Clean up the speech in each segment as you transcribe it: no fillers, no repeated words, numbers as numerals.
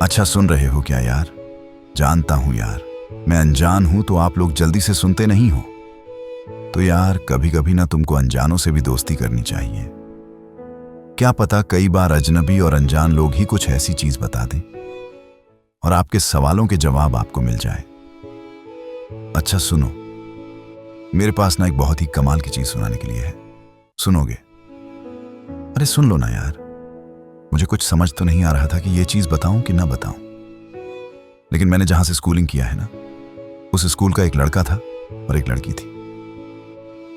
अच्छा सुन रहे हो क्या यार? जानता हूं यार, मैं अनजान हूं तो आप लोग जल्दी से सुनते नहीं हो। तो यार कभी कभी ना तुमको अनजानों से भी दोस्ती करनी चाहिए। क्या पता कई बार अजनबी और अनजान लोग ही कुछ ऐसी चीज बता दें और आपके सवालों के जवाब आपको मिल जाए। अच्छा सुनो, मेरे पास ना एक बहुत ही कमाल की चीज सुनाने के लिए है। सुनोगे? अरे सुन लो ना यार। मुझे कुछ समझ तो नहीं आ रहा था कि ये चीज बताऊं कि ना बताऊं, लेकिन मैंने जहां से स्कूलिंग किया है ना, उस स्कूल का एक लड़का था और एक लड़की थी।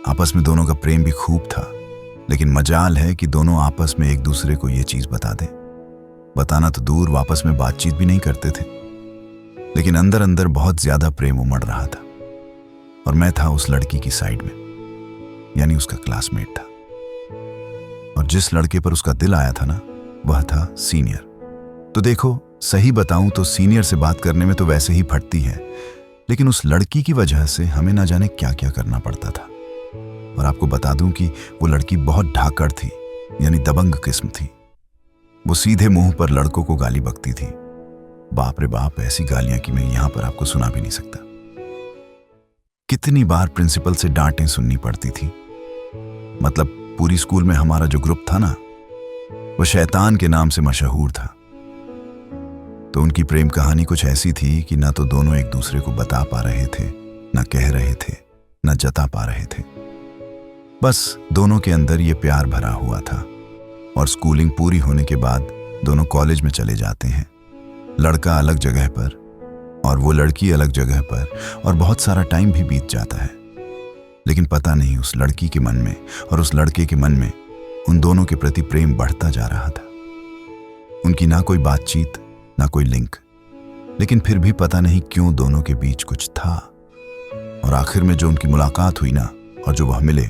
आपस में दोनों का प्रेम भी खूब था, लेकिन मजाल है कि दोनों आपस में एक दूसरे को ये चीज बता दें। बताना तो दूर, आपस में बातचीत भी नहीं करते थे, लेकिन अंदर अंदर बहुत ज्यादा प्रेम उमड़ रहा था। और मैं था उस लड़की की साइड में, यानी उसका क्लासमेट था। और जिस लड़के पर उसका दिल आया था ना, वह था सीनियर। तो देखो, सही बताऊं तो सीनियर से बात करने में तो वैसे ही फटती है, लेकिन उस लड़की की वजह से हमें ना जाने क्या क्या करना पड़ता था। और आपको बता दूं कि वो लड़की बहुत ढाकड़ थी, यानी दबंग किस्म थी। वो सीधे मुंह पर लड़कों को गाली बकती थी। बाप रे बाप, ऐसी गालियां कि मैं यहां पर आपको सुना भी नहीं सकता। कितनी बार प्रिंसिपल से डांटें सुननी पड़ती थी। मतलब पूरी स्कूल में हमारा जो ग्रुप था ना, वो शैतान के नाम से मशहूर था। तो उनकी प्रेम कहानी कुछ ऐसी थी कि ना तो दोनों एक दूसरे को बता पा रहे थे, ना कह रहे थे, ना जता पा रहे थे। बस दोनों के अंदर ये प्यार भरा हुआ था। और स्कूलिंग पूरी होने के बाद दोनों कॉलेज में चले जाते हैं। लड़का अलग जगह पर और वो लड़की अलग जगह पर, और बहुत सारा टाइम भी बीत जाता है। लेकिन पता नहीं उस लड़की के मन में और उस लड़के के मन में उन दोनों के प्रति प्रेम बढ़ता जा रहा था। उनकी ना कोई बातचीत, ना कोई लिंक, लेकिन फिर भी पता नहीं क्यों दोनों के बीच कुछ था। और आखिर में जो उनकी मुलाकात हुई ना, और जो वह मिले,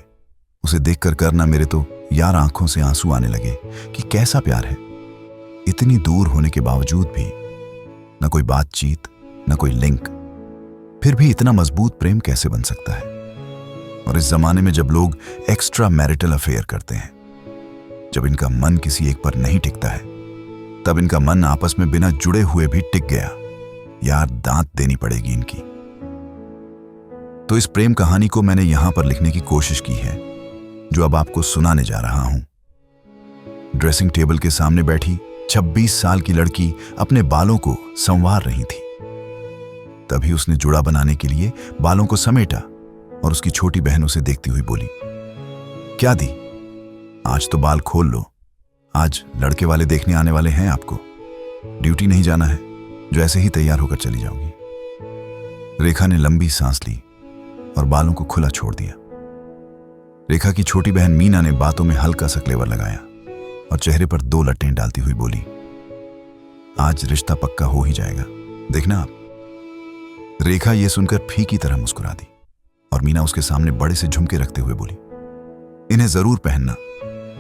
उसे देखकर करना मेरे तो यार आंखों से आंसू आने लगे कि कैसा प्यार है। इतनी दूर होने के बावजूद भी ना कोई बातचीत, ना कोई लिंक, फिर भी इतना मजबूत प्रेम कैसे बन सकता है। और इस जमाने में जब लोग एक्स्ट्रा मैरिटल अफेयर करते हैं, जब इनका मन किसी एक पर नहीं टिकता है, तब इनका मन आपस में बिना जुड़े हुए भी टिक गया। यार दांत देनी पड़ेगी इनकी। तो इस प्रेम कहानी को मैंने यहां पर लिखने की कोशिश की है, जो अब आपको सुनाने जा रहा हूं। ड्रेसिंग टेबल के सामने बैठी 26 साल की लड़की अपने बालों को संवार रही थी। तभी उसने जुड़ा बनाने के लिए बालों को समेटा और उसकी छोटी बहन उसे देखती हुई बोली, क्या दी, आज तो बाल खोल लो, आज लड़के वाले देखने आने वाले हैं आपको। ड्यूटी नहीं जाना है, जो ऐसे ही तैयार होकर चली जाओगी। रेखा ने लंबी सांस ली और बालों को खुला छोड़ दिया। रेखा की छोटी बहन मीना ने बातों में हल्का सा क्लेवर लगाया और चेहरे पर 2 लट्टें डालती हुई बोली, आज रिश्ता पक्का हो ही जाएगा, देखना आप। रेखा यह सुनकर फीकी तरह मुस्कुरा दी और मीना उसके सामने बड़े से झुमके रखते हुए बोली, इन्हें जरूर पहनना,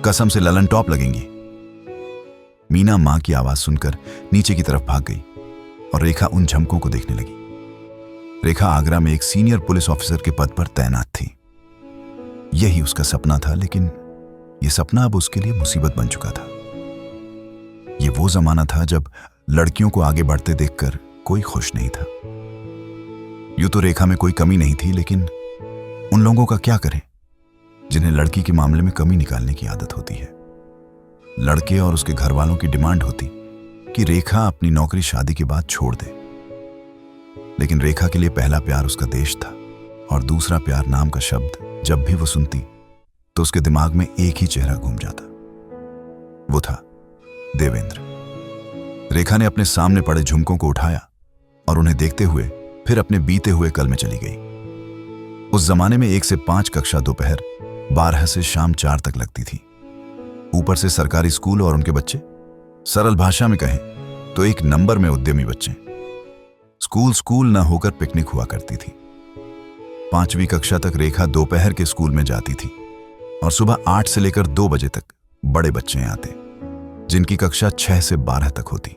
कसम से ललन टॉप लगेंगी। मीना मां की आवाज सुनकर नीचे की तरफ भाग गई और रेखा उन झमकों को देखने लगी। रेखा आगरा में एक सीनियर पुलिस ऑफिसर के पद पर तैनात थी। यही उसका सपना था, लेकिन यह सपना अब उसके लिए मुसीबत बन चुका था। यह वो जमाना था जब लड़कियों को आगे बढ़ते देखकर कोई खुश नहीं था। यूं तो रेखा में कोई कमी नहीं थी, लेकिन उन लोगों का क्या करें जिन्हें लड़की के मामले में कमी निकालने की आदत होती है। लड़के और उसके घर वालों की डिमांड होती कि रेखा अपनी नौकरी शादी के बाद छोड़ दे। लेकिन रेखा के लिए पहला प्यार उसका देश था, और दूसरा प्यार नाम का शब्द जब भी वो सुनती तो उसके दिमाग में एक ही चेहरा घूम जाता, वो था देवेंद्र। रेखा ने अपने सामने पड़े झुमकों को उठाया और उन्हें देखते हुए फिर अपने बीते हुए कल में चली गई। उस जमाने में 1 से 5 कक्षा दोपहर 12 से शाम 4 तक लगती थी। ऊपर से सरकारी स्कूल और उनके बच्चे, सरल भाषा में कहें तो एक नंबर में उद्यमी बच्चे। स्कूल न होकर पिकनिक हुआ करती थी। 5वीं कक्षा तक रेखा दोपहर के स्कूल में जाती थी और सुबह 8 से लेकर 2 बजे तक बड़े बच्चे आते, जिनकी कक्षा 6 से 12 तक होती।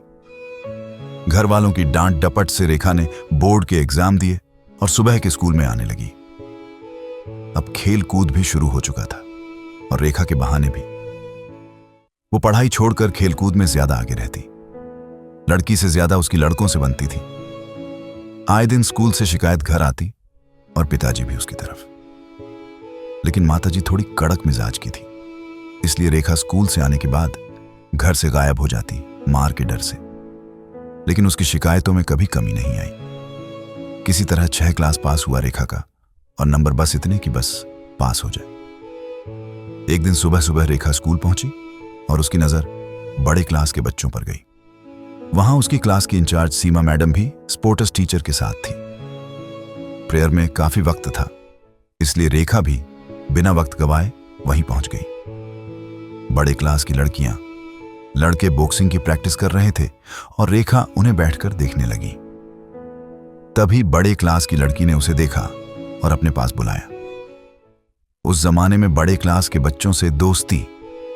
घर वालों की डांट डपट से रेखा ने बोर्ड के एग्जाम दिए और सुबह के स्कूल में आने लगी। अब खेल कूद भी शुरू हो चुका था और रेखा के बहाने भी। वो पढ़ाई छोड़कर खेलकूद में ज्यादा आगे रहती। लड़की से ज्यादा उसकी लड़कों से बनती थी। आए दिन स्कूल से शिकायत घर आती और पिताजी भी उसकी तरफ। लेकिन माताजी थोड़ी कड़क मिजाज की थी, इसलिए रेखा स्कूल से आने के बाद घर से गायब हो जाती मार के डर से। लेकिन उसकी शिकायतों में कभी कमी नहीं आई। किसी तरह 6 क्लास पास हुआ रेखा का, और नंबर बस इतने कि बस पास हो जाए। एक दिन सुबह सुबह रेखा स्कूल पहुंची और उसकी नजर बड़े क्लास के बच्चों पर गई। वहां उसकी क्लास की इंचार्ज सीमा मैडम भी स्पोर्ट्स टीचर के साथ थी। प्रेयर में काफी वक्त था, इसलिए रेखा भी बिना वक्त गवाए वहीं पहुंच गई। बड़े क्लास की लड़कियां लड़के बॉक्सिंग की प्रैक्टिस कर रहे थे और रेखा उन्हें बैठकर देखने लगी। तभी बड़े क्लास की लड़की ने उसे देखा और अपने पास बुलाया। उस जमाने में बड़े क्लास के बच्चों से दोस्ती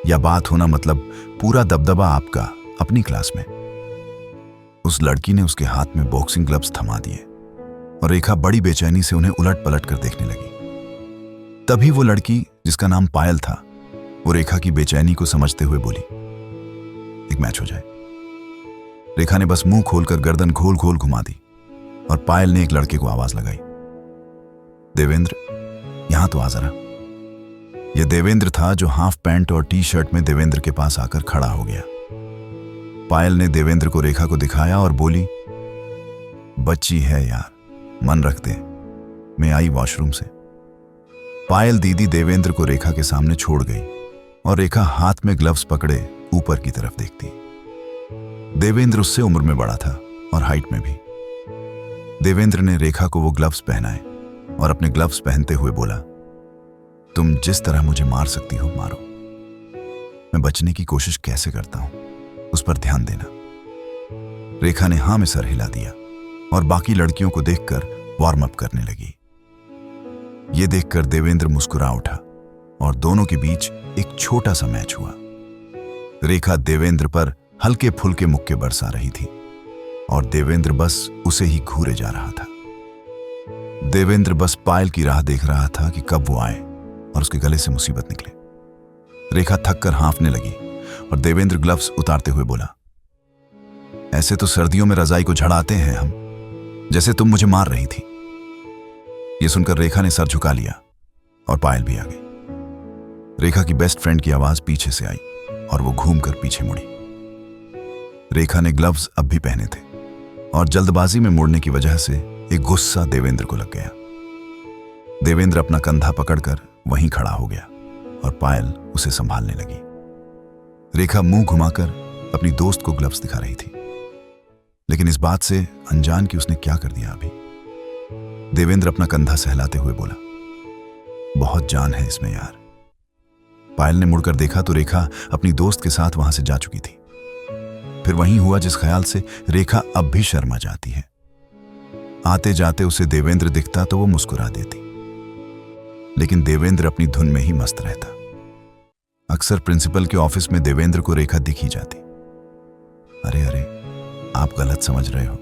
या बात होना मतलब पूरा दबदबा आपका अपनी क्लास में। उस लड़की ने उसके हाथ में बॉक्सिंग ग्लव्स थमा दिए और रेखा बड़ी बेचैनी से उन्हें उलट पलट कर देखने लगी। तभी वो लड़की, जिसका नाम पायल था, वो रेखा की बेचैनी को समझते हुए बोली, एक मैच हो जाए। रेखा ने बस मुंह खोलकर गर्दन घोल घोल घुमा दी और पायल ने एक लड़के को आवाज लगाई, देवेंद्र, यहां तो आ जरा। यह देवेंद्र था जो हाफ पैंट और टी शर्ट में देवेंद्र के पास आकर खड़ा हो गया। पायल ने देवेंद्र को रेखा को दिखाया और बोली, बच्ची है यार, मन रख दे, मैं आई वॉशरूम से। पायल दीदी देवेंद्र को रेखा के सामने छोड़ गई और रेखा हाथ में ग्लव्स पकड़े ऊपर की तरफ देखती। देवेंद्र उससे उम्र में बड़ा था और हाइट में भी। देवेंद्र ने रेखा को वो ग्लव्स पहनाए और अपने ग्लव्स पहनते हुए बोला, तुम जिस तरह मुझे मार सकती हो मारो, मैं बचने की कोशिश कैसे करता हूं उस पर ध्यान देना। रेखा ने हां में सर हिला दिया और बाकी लड़कियों को देखकर वार्म अप करने लगी। ये देखकर देवेंद्र मुस्कुरा उठा और दोनों के बीच एक छोटा सा मैच हुआ। रेखा देवेंद्र पर हल्के फुल्के मुक्के बरसा रही थी और देवेंद्र बस उसे ही घूरे जा रहा था। देवेंद्र बस पायल की राह देख रहा था कि कब वो आए और उसके गले से मुसीबत निकले। रेखा थक कर हाँफने लगी और देवेंद्र ग्लव्स उतारते हुए बोला, ऐसे तो सर्दियों में रजाई को झड़ाते हैं हम, जैसे तुम मुझे मार रही थी। यह सुनकर रेखा ने सर झुका लिया और पायल भी आ गई। रेखा की बेस्ट फ्रेंड की आवाज पीछे से आई और वो घूमकर पीछे मुड़ी। रेखा ने ग्लव्स अब भी पहने थे और जल्दबाजी में मुड़ने की वजह से एक गुस्सा देवेंद्र को लग गया। देवेंद्र अपना कंधा पकड़कर वहीं खड़ा हो गया और पायल उसे संभालने लगी। रेखा मुंह घुमाकर अपनी दोस्त को ग्लव्स दिखा रही थी, लेकिन इस बात से अनजान कि उसने क्या कर दिया अभी। देवेंद्र अपना कंधा सहलाते हुए बोला, बहुत जान है इसमें यार। पायल ने मुड़कर देखा तो रेखा अपनी दोस्त के साथ वहां से जा चुकी थी। फिर वहीं हुआ जिस ख्याल से रेखा अब भी शर्मा जाती है। आते जाते उसे देवेंद्र दिखता तो वो मुस्कुरा देती, लेकिन देवेंद्र अपनी धुन में ही मस्त रहता। अक्सर प्रिंसिपल के ऑफिस में देवेंद्र को रेखा दिखी जाती। अरे अरे, आप गलत समझ रहे हो,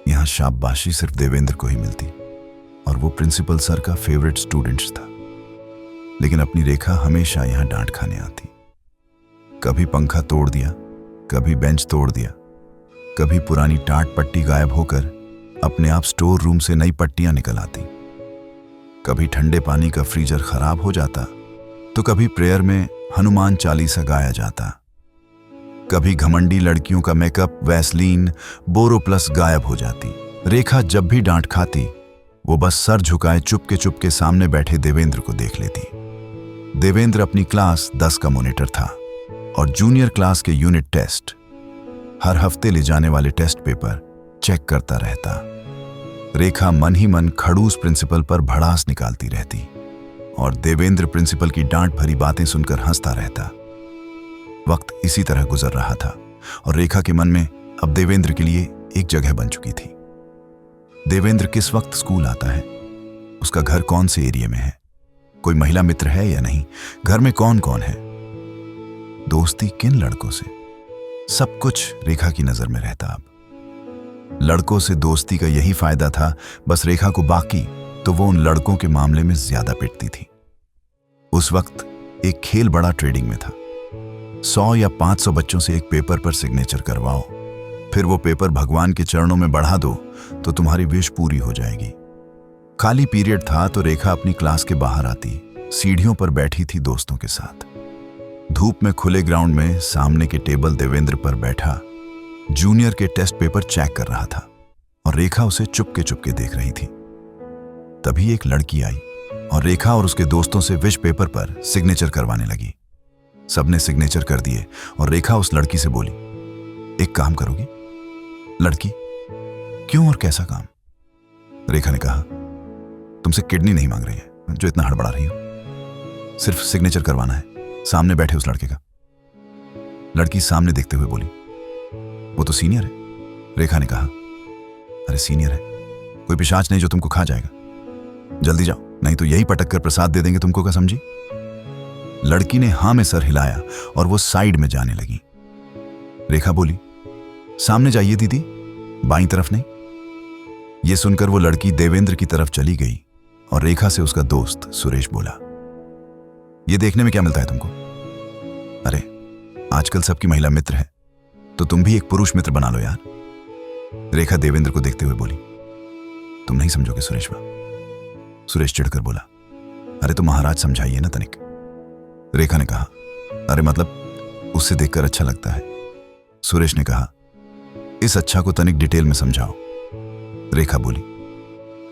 यहां शाबाशी सिर्फ देवेंद्र को ही मिलती और वो प्रिंसिपल सर का फेवरेट स्टूडेंट्स था। लेकिन अपनी रेखा हमेशा यहां डांट खाने आती। कभी पंखा तोड़ दिया, कभी बेंच तोड़ दिया, कभी पुरानी टाट पट्टी गायब होकर अपने आप स्टोर रूम से नई पट्टियां निकल आती। कभी ठंडे पानी का फ्रीजर खराब हो जाता तो कभी प्रेयर में हनुमान चालीसा गाया जाता। कभी घमंडी लड़कियों का मेकअप, वैसलीन, बोरो प्लस गायब हो जाती। रेखा जब भी डांट खाती वो बस सर झुकाए चुपके सामने बैठे देवेंद्र को देख लेती। देवेंद्र अपनी क्लास 10 का मॉनिटर था और जूनियर क्लास के यूनिट टेस्ट, हर हफ्ते ले जाने वाले टेस्ट पेपर चेक करता रहता। रेखा मन ही मन खड़ूस प्रिंसिपल पर भड़ास निकालती रहती और देवेंद्र प्रिंसिपल की डांट भरी बातें सुनकर हंसता रहता। वक्त इसी तरह गुजर रहा था और रेखा के मन में अब देवेंद्र के लिए एक जगह बन चुकी थी। देवेंद्र किस वक्त स्कूल आता है, उसका घर कौन से एरिया में है, कोई महिला मित्र है या नहीं, घर में कौन कौन है, दोस्ती किन लड़कों से, सब कुछ रेखा की नजर में रहता। अब लड़कों से दोस्ती का यही फायदा था बस रेखा को, बाकी तो वो उन लड़कों के मामले में ज्यादा पिटती थी। उस वक्त एक खेल बड़ा ट्रेडिंग में था। 100 या 500 बच्चों से एक पेपर पर सिग्नेचर करवाओ, फिर वो पेपर भगवान के चरणों में बढ़ा दो तो तुम्हारी विश पूरी हो जाएगी। खाली पीरियड था तो रेखा अपनी क्लास के बाहर आती, सीढ़ियों पर बैठी थी दोस्तों के साथ। धूप में खुले ग्राउंड में सामने के टेबल देवेंद्र पर बैठा जूनियर के टेस्ट पेपर चेक कर रहा था और रेखा उसे चुपके चुपके देख रही थी। तभी एक लड़की आई और रेखा और उसके दोस्तों से विश पेपर पर सिग्नेचर करवाने लगी। सबने सिग्नेचर कर दिए और रेखा उस लड़की से बोली, एक काम करोगी? लड़की, क्यों और कैसा काम? रेखा ने कहा, तुमसे किडनी नहीं मांग रही है जो इतना हड़बड़ा रही हो, सिर्फ सिग्नेचर करवाना है सामने बैठे उस लड़के का। लड़की सामने देखते हुए बोली, वो तो सीनियर है। रेखा ने कहा, अरे सीनियर है, कोई पिशाच नहीं जो तुमको खा जाएगा, जल्दी जाओ नहीं तो यही पटक कर प्रसाद दे देंगे तुमको, क्या समझी? लड़की ने हां में सर हिलाया और वो साइड में जाने लगी। रेखा बोली, सामने जाइए दीदी, बाईं तरफ नहीं। ये सुनकर वो लड़की देवेंद्र की तरफ चली गई और रेखा से उसका दोस्त सुरेश बोला, ये देखने में क्या मिलता है तुमको? अरे आजकल सबकी महिला मित्र है तो तुम भी एक पुरुष मित्र बना लो यार। रेखा देवेंद्र को देखते हुए बोली, तुम नहीं समझोगे सुरेश बा। सुरेश चिढ़कर बोला, अरे तो महाराज समझाइए ना तनिक। रेखा ने कहा, अरे मतलब उससे देखकर अच्छा लगता है। सुरेश ने कहा, इस अच्छा को तनिक डिटेल में समझाओ। रेखा बोली,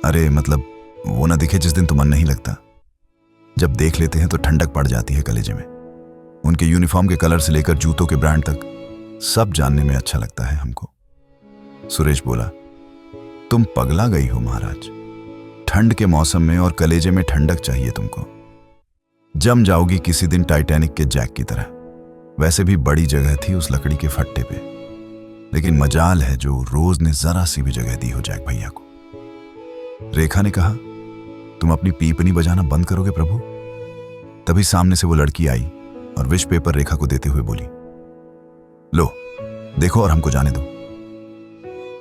अरे मतलब वो ना दिखे जिस दिन तो मन नहीं लगता, जब देख लेते हैं तो ठंडक पड़ जाती है कलेजे में। उनके यूनिफॉर्म के कलर से लेकर जूतों के ब्रांड तक सब जानने में अच्छा लगता है हमको। सुरेश बोला, तुम पगला गई हो महाराज, ठंड के मौसम में और कलेजे में ठंडक चाहिए तुमको। जम जाओगी किसी दिन टाइटैनिक के जैक की तरह। वैसे भी बड़ी जगह थी उस लकड़ी के फट्टे पे, लेकिन मजाल है जो रोज ने जरा सी भी जगह दी हो जैक भैया को। रेखा ने कहा, तुम अपनी पीपनी बजाना बंद करोगे प्रभु? तभी सामने से वो लड़की आई और विश पेपर रेखा को देते हुए बोली, लो देखो और हमको जाने दो।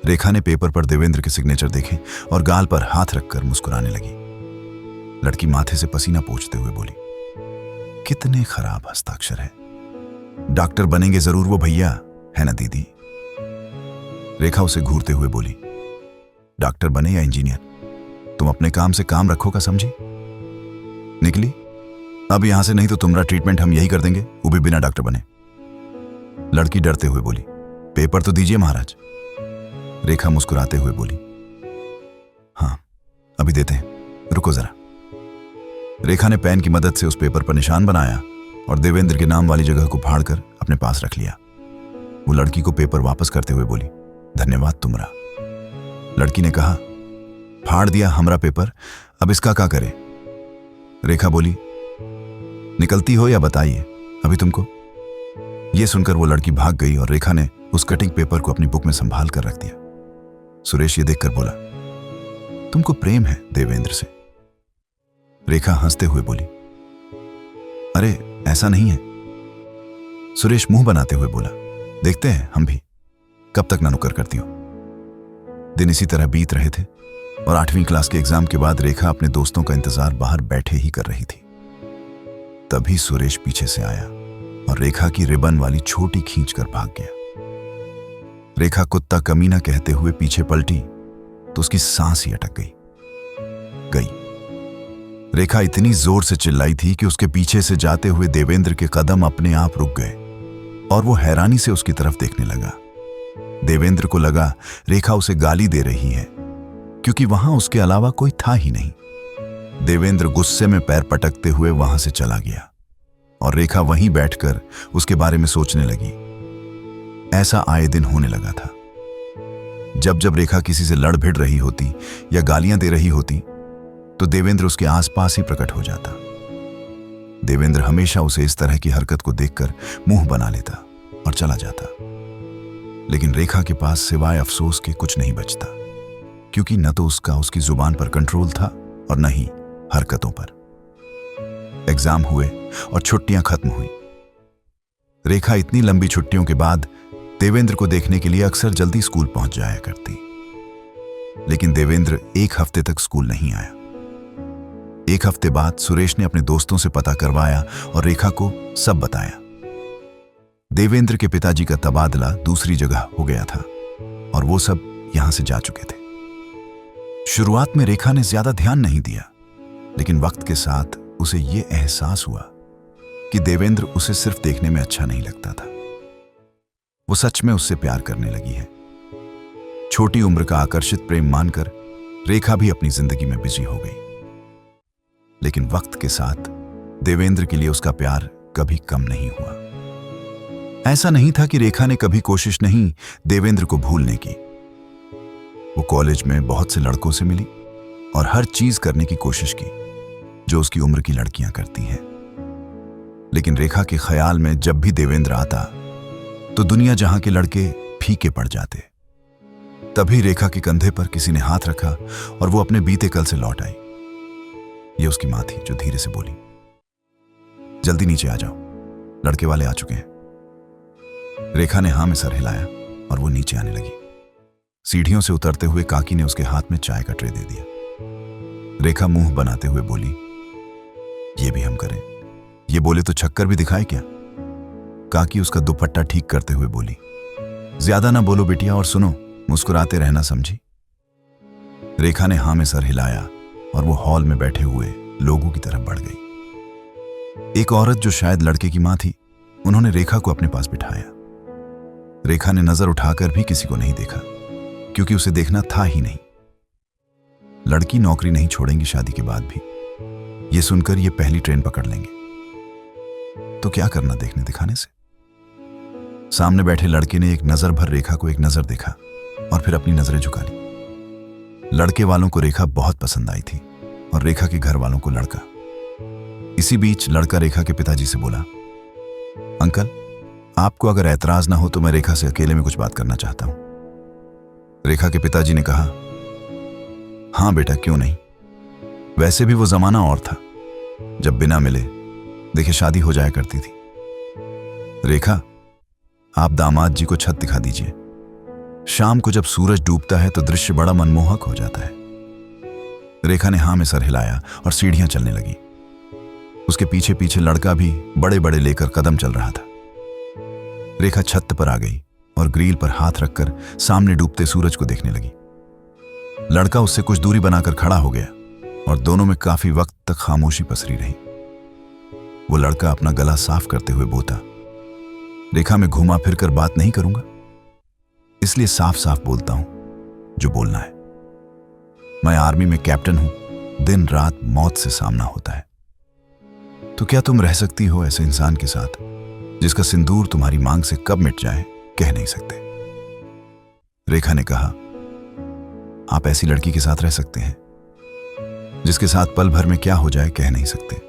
रेखा ने पेपर पर देवेंद्र के सिग्नेचर देखे और गाल पर हाथ रखकर मुस्कुराने लगी। लड़की माथे से पसीना पोंछते हुए बोली, कितने खराब हस्ताक्षर है, डॉक्टर बनेंगे जरूर वो भैया, है ना दीदी? रेखा उसे घूरते हुए बोली, डॉक्टर बने या इंजीनियर, तुम अपने काम से काम रखो, का समझी? निकली अब यहां से, नहीं तो तुम्हारा ट्रीटमेंट हम यही कर देंगे, वो भी बिना डॉक्टर बने। लड़की डरते हुए बोली, पेपर तो दीजिए महाराज। रेखा मुस्कुराते हुए बोली, हाँ अभी देते हैं, रुको जरा। रेखा ने पेन की मदद से उस पेपर पर निशान बनाया और देवेंद्र के नाम वाली जगह को फाड़कर अपने पास रख लिया। वो लड़की को पेपर वापस करते हुए बोली, धन्यवाद तुमरा। लड़की ने कहा, फाड़ दिया हमरा पेपर, अब इसका क्या करे? रेखा बोली, निकलती हो या बताइए अभी तुमको। यह सुनकर वो लड़की भाग गई और रेखा ने उस कटिंग पेपर को अपनी बुक में संभाल कर रख दिया। सुरेश ये देखकर बोला, तुमको प्रेम है देवेंद्र से? रेखा हंसते हुए बोली, अरे ऐसा नहीं है। सुरेश मुंह बनाते हुए बोला, देखते हैं हम भी कब तक ना नुक्कर करती हो। दिन इसी तरह बीत रहे थे और 8वीं क्लास के एग्जाम के बाद रेखा अपने दोस्तों का इंतजार बाहर बैठे ही कर रही थी। तभी सुरेश पीछे से आया और रेखा की रिबन वाली छोटी खींचकर भाग गया। रेखा कुत्ता कमीना कहते हुए पीछे पलटी तो उसकी सांस ही अटक गई। रेखा इतनी जोर से चिल्लाई थी कि उसके पीछे से जाते हुए देवेंद्र के कदम अपने आप रुक गए और वो हैरानी से उसकी तरफ देखने लगा। देवेंद्र को लगा रेखा उसे गाली दे रही है, क्योंकि वहां उसके अलावा कोई था ही नहीं। देवेंद्र गुस्से में पैर पटकते हुए वहां से चला गया और रेखा वहीं बैठकर उसके बारे में सोचने लगी। ऐसा आए दिन होने लगा था। जब जब रेखा किसी से लड़ भिड़ रही होती या गालियां दे रही होती तो देवेंद्र उसके आसपास ही प्रकट हो जाता। देवेंद्र हमेशा उसे इस तरह की हरकत को देखकर मुंह बना लेता और चला जाता। लेकिन रेखा के पास सिवाय अफसोस के कुछ नहीं बचता, क्योंकि न तो उसका उसकी जुबान पर कंट्रोल था और न ही हरकतों पर। एग्जाम हुए और छुट्टियां खत्म हुई। रेखा इतनी लंबी छुट्टियों के बाद देवेंद्र को देखने के लिए अक्सर जल्दी स्कूल पहुंच जाया करती। लेकिन देवेंद्र 1 हफ्ते तक स्कूल नहीं आया। 1 हफ्ते बाद सुरेश ने अपने दोस्तों से पता करवाया और रेखा को सब बताया। देवेंद्र के पिताजी का तबादला दूसरी जगह हो गया था और वो सब यहां से जा चुके थे। शुरुआत में रेखा ने ज्यादा ध्यान नहीं दिया, लेकिन वक्त के साथ उसे ये एहसास हुआ कि देवेंद्र उसे सिर्फ देखने में अच्छा नहीं लगता था, वो सच में उससे प्यार करने लगी है। छोटी उम्र का आकर्षित प्रेम मानकर रेखा भी अपनी जिंदगी में बिजी हो गई, लेकिन वक्त के साथ देवेंद्र के लिए उसका प्यार कभी कम नहीं हुआ। ऐसा नहीं था कि रेखा ने कभी कोशिश नहीं देवेंद्र को भूलने की। वो कॉलेज में बहुत से लड़कों से मिली और हर चीज करने की कोशिश की जो उसकी उम्र की लड़कियां करती हैं। लेकिन रेखा के ख्याल में जब भी देवेंद्र आता तो दुनिया जहां के लड़के फीके पड़ जाते। तभी रेखा के कंधे पर किसी ने हाथ रखा और वो अपने बीते कल से लौट आई। ये उसकी मां थी जो धीरे से बोली, जल्दी नीचे आ जाओ, लड़के वाले आ चुके हैं। रेखा ने हां में सर हिलाया और वो नीचे आने लगी। सीढ़ियों से उतरते हुए काकी ने उसके हाथ में चाय का ट्रे दे दिया। रेखा मुंह बनाते हुए बोली, ये भी हम करें? ये बोले तो छक्कर भी दिखाए क्या? काकी उसका दुपट्टा ठीक करते हुए बोली, ज्यादा ना बोलो बिटिया और सुनो, मुस्कुराते रहना, समझी? रेखा ने हां में सर हिलाया और वो हॉल में बैठे हुए लोगों की तरफ बढ़ गई। एक औरत जो शायद लड़के की मां थी, उन्होंने रेखा को अपने पास बिठाया। रेखा ने नजर उठाकर भी किसी को नहीं देखा, क्योंकि उसे देखना था ही नहीं। लड़की नौकरी नहीं छोड़ेंगी शादी के बाद भी, ये सुनकर ये पहली ट्रेन पकड़ लेंगे, तो क्या करना देखने दिखाने से। सामने बैठे लड़के ने एक नजर भर रेखा को एक नजर देखा और फिर अपनी नजरें झुका ली। लड़के वालों को रेखा बहुत पसंद आई थी और रेखा के घर वालों को लड़का। इसी बीच लड़का रेखा के पिताजी से बोला, अंकल, आपको अगर ऐतराज ना हो तो मैं रेखा से अकेले में कुछ बात करना चाहता हूं। रेखा के पिताजी ने कहा, हां बेटा, क्यों नहीं। वैसे भी वो जमाना और था जब बिना मिले देखे शादी हो जाया करती थी। रेखा, आप दामाद जी को छत दिखा दीजिए। शाम को जब सूरज डूबता है तो दृश्य बड़ा मनमोहक हो जाता है। रेखा ने हां में सर हिलाया और सीढ़ियां चलने लगी। उसके पीछे पीछे लड़का भी बड़े बड़े लेकर कदम चल रहा था। रेखा छत पर आ गई और ग्रिल पर हाथ रखकर सामने डूबते सूरज को देखने लगी। लड़का उससे कुछ दूरी बनाकर खड़ा हो गया और दोनों में काफी वक्त तक खामोशी पसरी रही। वो लड़का अपना गला साफ करते हुए बोता, रेखा, मैं घुमा फिरकर बात नहीं करूंगा, इसलिए साफ साफ बोलता हूं जो बोलना है। मैं आर्मी में कैप्टन हूं, दिन रात मौत से सामना होता है। तो क्या तुम रह सकती हो ऐसे इंसान के साथ जिसका सिंदूर तुम्हारी मांग से कब मिट जाए कह नहीं सकते। रेखा ने कहा, आप ऐसी लड़की के साथ रह सकते हैं जिसके साथ पल भर में क्या हो जाए कह नहीं सकते।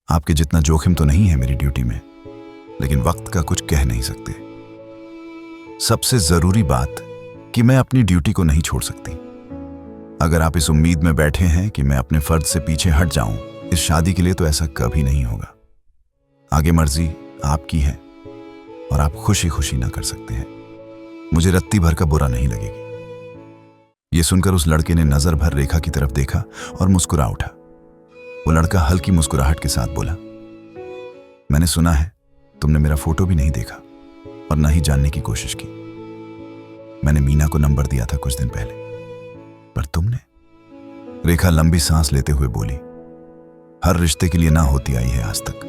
आपके जितना जोखिम तो नहीं है मेरी ड्यूटी में, लेकिन वक्त का कुछ कह नहीं सकते। सबसे जरूरी बात कि मैं अपनी ड्यूटी को नहीं छोड़ सकती। अगर आप इस उम्मीद में बैठे हैं कि मैं अपने फर्ज से पीछे हट जाऊं इस शादी के लिए, तो ऐसा कभी नहीं होगा। आगे मर्जी आपकी है और आप खुशी खुशी ना कर सकते हैं। मुझे रत्ती भर का बुरा नहीं लगेगी। यह सुनकर उस लड़के ने नजर भर रेखा की तरफ देखा और मुस्कुरा उठा। वो लड़का हल्की मुस्कुराहट के साथ बोला, मैंने सुना है तुमने मेरा फोटो भी नहीं देखा और न ही जानने की कोशिश की। मैंने मीना को नंबर दिया था कुछ दिन पहले, पर तुमने। रेखा लंबी सांस लेते हुए बोली, हर रिश्ते के लिए ना होती आई है आज तक,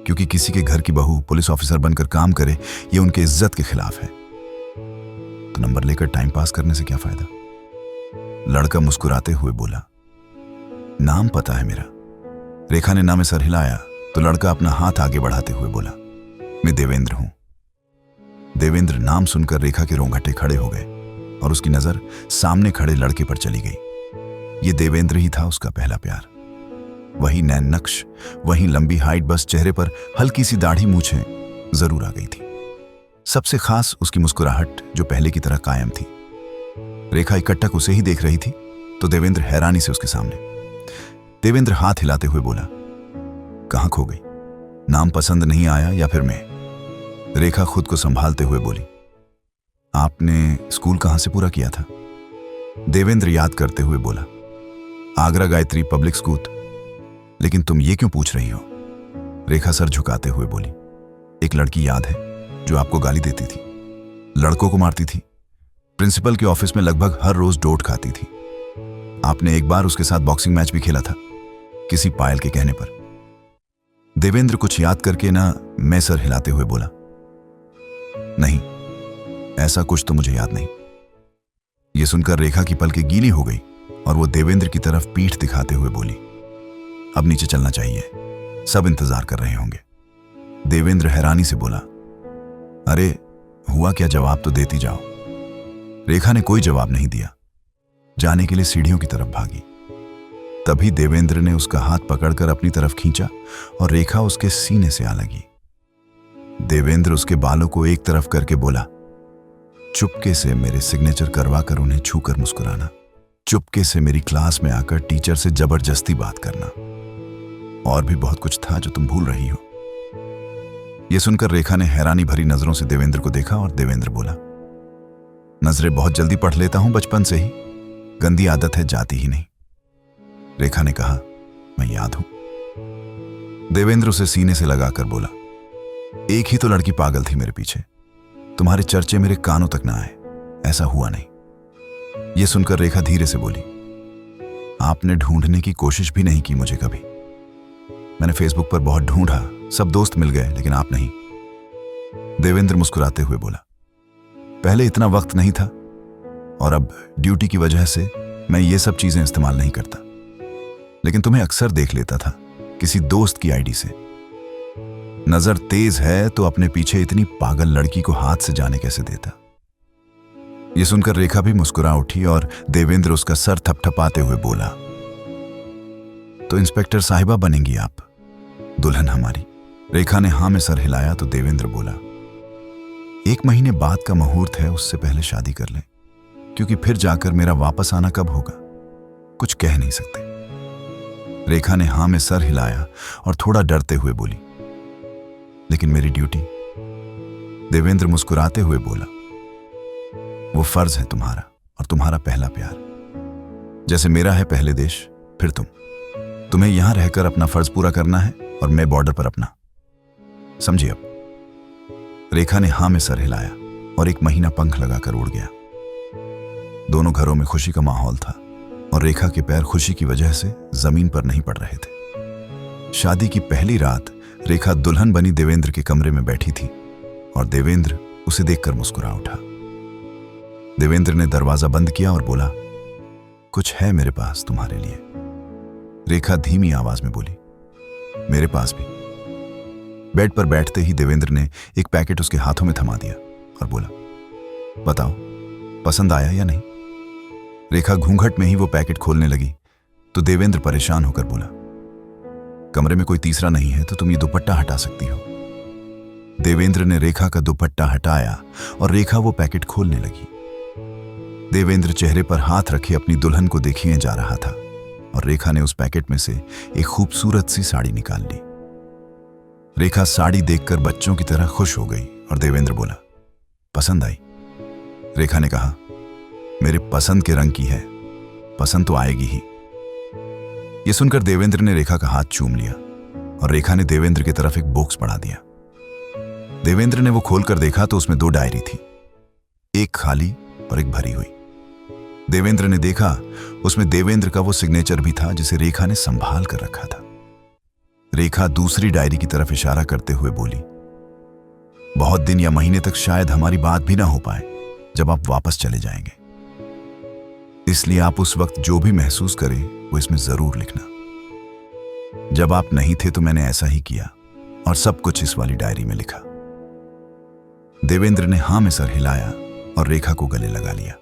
क्योंकि किसी के घर की बहू पुलिस ऑफिसर बनकर काम करे ये उनके इज्जत के खिलाफ है। तो नंबर लेकर टाइम पास करने से क्या फायदा। लड़का मुस्कुराते हुए बोला, नाम पता है मेरा। रेखा ने ना में सर हिलाया तो लड़का अपना हाथ आगे बढ़ाते हुए बोला, मैं देवेंद्र हूं। देवेंद्र नाम सुनकर रेखा के रोंगटे खड़े हो गए और उसकी नजर सामने खड़े लड़के पर चली गई। ये देवेंद्र ही था उसका पहला प्यार। वही नैन नक्श, वही लंबी हाइट, बस चेहरे पर हल्की सी दाढ़ी मूछें जरूर आ गई थी। सबसे खास उसकी मुस्कुराहट जो पहले की तरह कायम थी। रेखा इकट्ठक उसे ही देख रही थी तो देवेंद्र हैरानी से उसके सामने। देवेंद्र हाथ हिलाते हुए बोला, कहां खो गई? नाम पसंद नहीं आया या फिर मैं? रेखा खुद को संभालते हुए बोली, आपने स्कूल कहां से पूरा किया था? देवेंद्र याद करते हुए बोला, आगरा गायत्री पब्लिक स्कूल। लेकिन तुम ये क्यों पूछ रही हो? रेखा सर झुकाते हुए बोली, एक लड़की याद है जो आपको गाली देती थी, लड़कों को मारती थी, प्रिंसिपल के ऑफिस में लगभग हर रोज डोट खाती थी। आपने एक बार उसके साथ बॉक्सिंग मैच भी खेला था, किसी पायल के कहने पर। देवेंद्र कुछ याद करके ना मैं सर हिलाते हुए बोला, नहीं, ऐसा कुछ तो मुझे याद नहीं। यह सुनकर रेखा की पलकें गीली हो गई और वो देवेंद्र की तरफ पीठ दिखाते हुए बोली, अब नीचे चलना चाहिए, सब इंतजार कर रहे होंगे। देवेंद्र हैरानी से बोला, अरे हुआ क्या, जवाब तो देती जाओ। रेखा ने कोई जवाब नहीं दिया, जाने के लिए सीढ़ियों की तरफ भागी। तभी देवेंद्र ने उसका हाथ पकड़कर अपनी तरफ खींचा और रेखा उसके सीने से आ लगी। देवेंद्र उसके बालों को एक तरफ करके बोला, चुपके से मेरे सिग्नेचर करवा कर उन्हें छूकर मुस्कुराना, चुपके से मेरी क्लास में आकर टीचर से जबरदस्ती बात करना, और भी बहुत कुछ था जो तुम भूल रही हो। यह सुनकर रेखा ने हैरानी भरी नजरों से देवेंद्र को देखा और देवेंद्र बोला, नजरें बहुत जल्दी पढ़ लेता हूं बचपन से ही, गंदी आदत है, जाती ही नहीं। रेखा ने कहा, मैं याद हूं। देवेंद्र उसे सीने से लगाकर बोला, एक ही तो लड़की पागल थी मेरे पीछे, तुम्हारे चर्चे मेरे कानों तक ना आए, ऐसा हुआ नहीं। यह सुनकर रेखा धीरे से बोली, आपने ढूंढने की कोशिश भी नहीं की मुझे कभी। मैंने फेसबुक पर बहुत ढूंढा, सब दोस्त मिल गए, लेकिन आप नहीं। देवेंद्र मुस्कुराते हुए बोला, पहले इतना वक्त नहीं था और अब ड्यूटी की वजह से मैं ये सब चीजें इस्तेमाल नहीं करता, लेकिन तुम्हें अक्सर देख लेता था किसी दोस्त की आईडी से। नजर तेज है तो अपने पीछे इतनी पागल लड़की को हाथ से जाने कैसे देता। यह सुनकर रेखा भी मुस्कुरा उठी और देवेंद्र उसका सर थपथपाते हुए बोला, तो इंस्पेक्टर साहिबा बनेंगी आप, दुल्हन हमारी। रेखा ने हां में सर हिलाया तो देवेंद्र बोला, 1 महीने बाद का मुहूर्त है, उससे पहले शादी कर ले, क्योंकि फिर जाकर मेरा वापस आना कब होगा कुछ कह नहीं सकते। रेखा ने हां में सर हिलाया और थोड़ा डरते हुए बोली, लेकिन मेरी ड्यूटी। देवेंद्र मुस्कुराते हुए बोला, वो फर्ज है तुम्हारा और तुम्हारा पहला प्यार, जैसे मेरा है पहले देश, फिर तुम्हें यहां रहकर अपना फर्ज पूरा करना है और मैं बॉर्डर पर अपना, समझिए अब। रेखा ने हां में सर हिलाया और 1 महीना पंख लगाकर उड़ गया। दोनों घरों में खुशी का माहौल था और रेखा के पैर खुशी की वजह से जमीन पर नहीं पड़ रहे थे। शादी की पहली रात रेखा दुल्हन बनी देवेंद्र के कमरे में बैठी थी और देवेंद्र उसे देखकर मुस्कुरा उठा। देवेंद्र ने दरवाजा बंद किया और बोला, कुछ है मेरे पास तुम्हारे लिए। रेखा धीमी आवाज में बोली, मेरे पास भी। बेड पर बैठते ही देवेंद्र ने एक पैकेट उसके हाथों में थमा दिया और बोला, बताओ पसंद आया या नहीं। रेखा घूंघट में ही वो पैकेट खोलने लगी तो देवेंद्र परेशान होकर बोला, कमरे में कोई तीसरा नहीं है तो तुम ये दुपट्टा हटा सकती हो। देवेंद्र ने रेखा का दुपट्टा हटाया और रेखा वो पैकेट खोलने लगी। देवेंद्र चेहरे पर हाथ रखे अपनी दुल्हन को देखिए जा रहा था और रेखा ने उस पैकेट में से एक खूबसूरत सी साड़ी निकाल ली। रेखा साड़ी देखकर बच्चों की तरह खुश हो गई और देवेंद्र बोला, पसंद आई। रेखा ने कहा, मेरे पसंद के रंग की है, पसंद तो आएगी ही। यह सुनकर देवेंद्र ने रेखा का हाथ चूम लिया और रेखा ने देवेंद्र की तरफ एक बॉक्स बढ़ा दिया। देवेंद्र ने वो खोलकर देखा तो उसमें 2 डायरी थी, एक खाली और एक भरी हुई। देवेंद्र ने देखा उसमें देवेंद्र का वो सिग्नेचर भी था जिसे रेखा ने संभाल कर रखा था। रेखा दूसरी डायरी की तरफ इशारा करते हुए बोली, बहुत दिन या महीने तक शायद हमारी बात भी ना हो पाए जब आप वापस चले जाएंगे, इसलिए आप उस वक्त जो भी महसूस करें वो इसमें जरूर लिखना। जब आप नहीं थे तो मैंने ऐसा ही किया और सब कुछ इस वाली डायरी में लिखा। देवेंद्र ने हां में सर हिलाया और रेखा को गले लगा लिया।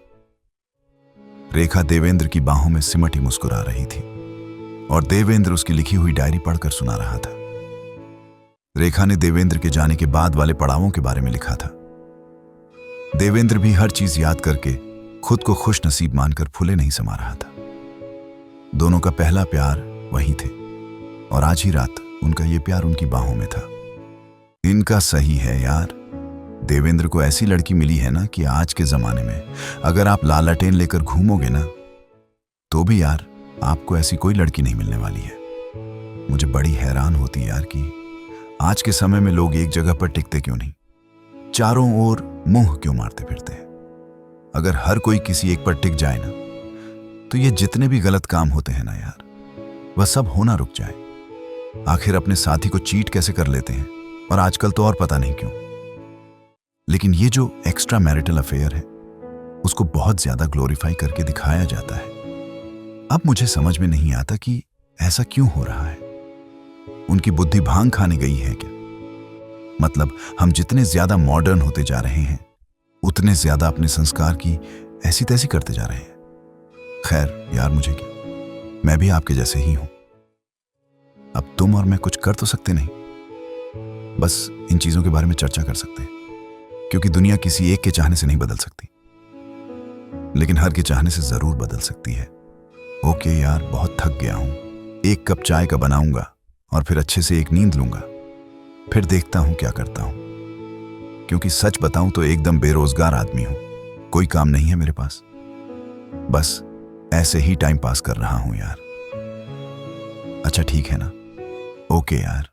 रेखा देवेंद्र की बाहों में सिमटी मुस्कुरा रही थी और देवेंद्र उसकी लिखी हुई डायरी पढ़कर सुना रहा था। रेखा ने देवेंद्र के जाने के बाद वाले पड़ावों के बारे में लिखा था। देवेंद्र भी हर चीज याद करके खुद को खुश नसीब मानकर फूले नहीं समा रहा था। दोनों का पहला प्यार वही थे और आज ही रात उनका ये प्यार उनकी बाहों में था। इनका सही है यार, देवेंद्र को ऐसी लड़की मिली है ना कि आज के जमाने में अगर आप लालटेन लेकर घूमोगे ना तो भी यार आपको ऐसी कोई लड़की नहीं मिलने वाली है। मुझे बड़ी हैरान होती है यार कि आज के समय में लोग एक जगह पर टिकते क्यों नहीं, चारों ओर मुंह क्यों मारते फिरते हैं। अगर हर कोई किसी एक पर टिक जाए ना, तो ये जितने भी गलत काम होते हैं ना यार, वह सब होना रुक जाए। आखिर अपने साथी को चीट कैसे कर लेते हैं, और आजकल तो और पता नहीं क्यों। लेकिन ये जो एक्स्ट्रा मैरिटल अफेयर है, उसको बहुत ज्यादा ग्लोरीफाई करके दिखाया जाता है। अब मुझे समझ में नहीं आता कि ऐसा क्यों हो रहा है। उनकी बुद्धि भांग खाने गई है क्या? मतलब हम जितने ज्यादा मॉडर्न होते जा रहे हैं, उतने ज्यादा अपने संस्कार की ऐसी तैसी करते जा रहे हैं। खैर यार, मुझे क्या, मैं भी आपके जैसे ही हूं। अब तुम और मैं कुछ कर तो सकते नहीं, बस इन चीजों के बारे में चर्चा कर सकते हैं, क्योंकि दुनिया किसी एक के चाहने से नहीं बदल सकती, लेकिन हर के चाहने से जरूर बदल सकती है। ओके यार, बहुत थक गया हूं। एक कप चाय का बनाऊंगा और फिर अच्छे से एक नींद लूंगा, फिर देखता हूं क्या करता हूं। क्योंकि सच बताऊं तो एकदम बेरोजगार आदमी हूं, कोई काम नहीं है मेरे पास। बस ऐसे ही टाइम पास कर रहा हूं यार। अच्छा ठीक है ना? ओके यार।